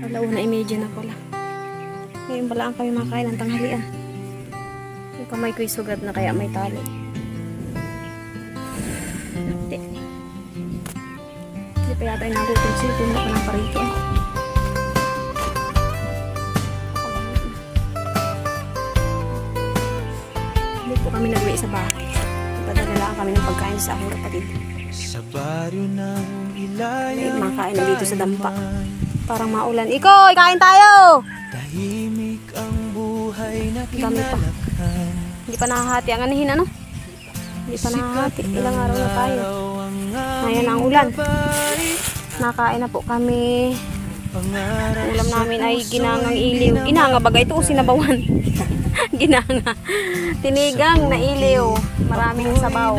Alauna imedya na pala. Ngayon pala ang kami makain ng tanghalian. Yung kamay ko'y sugat na kaya may tali. Hindi pa yata yung natutong sipon na pa ng parito. Hindi po kami nag-uwi sa bahay. Padadala kami ng pagkain sa aking kapatid. Sa baryo ng May Ilaya, mga kain na dito sa dampa. Parang maulan. Ikoy, kain tayo! tahimik ang buhay na Ang dami pa. kinalakhan. Hindi pa nakahati ang anihin, ano? Hindi pa nakahati. Ilang araw na tayo. Ngayon ang ulan. Nakain na po kami. Ang ulam namin ay ginangang iliw. Ginanga bagay ito o sinabawan? Ginanga. Tinigang na iliw. Maraming sabaw.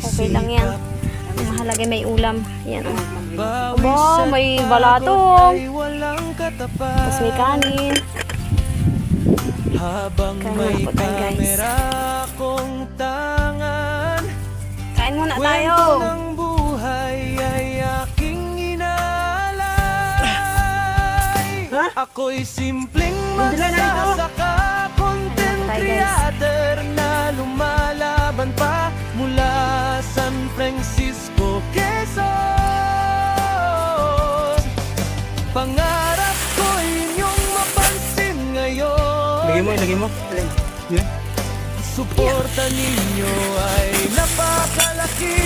Okay lang yan. Ang mahalaga may ulam. Yan o. Aba, may balatong. Tapos may kanin. Habang Kain may muna po tayo, guys. kamera akong tangan, Kain muna kwento tayo. ng buhay ay aking inalay. Ako'y simpleng magsasaka, content Bye, guys. creator na lumalaban pa mula San Francisco, Quezon. Pangarap ko inyong mapansin ngayon. Lagay mo. Yan. Suporta ninyo ay napakalaki.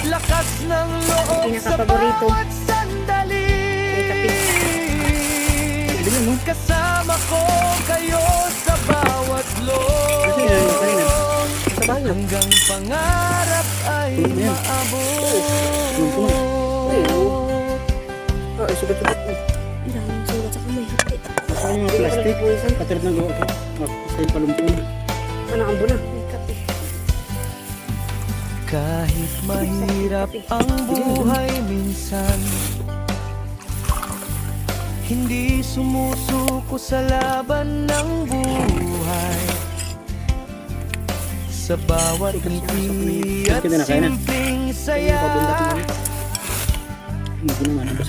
Lakas ng loob sa Pinakapaborito. bawat sandali. May kape. Lagay mo. Kasama ko kayo sa bawat Kasi yan, kanina. loob. Sa bahay na. Hanggang pangarap ay Puno na yan. maabot. Ay, sugat-sugat. Ang daming sugat sa kamay. Saan yung mga plastic? Katulad ng gawa ko. Saan palumpun. Ano ang buna? May kape. Kahit mahirap ang buhay minsan, hindi sumusuko sa laban ng buhay. Sa bawat ngiti at simpleng saya,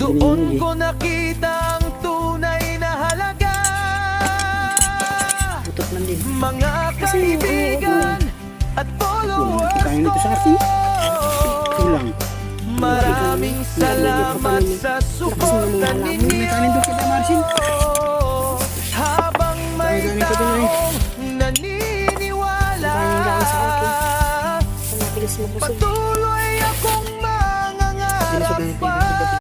doon ko nakita ang tunay na halaga. Utot man din. Mga kaibigan at followers Kain nito sa akin. Kulang. maraming salamat sa suporta ninyo. Kanin doon kita, Marcin. Habang may Ay, ganito din, taong naniniwala, Ang daming gamit sa akin. Kung mabilis mabusog. patuloy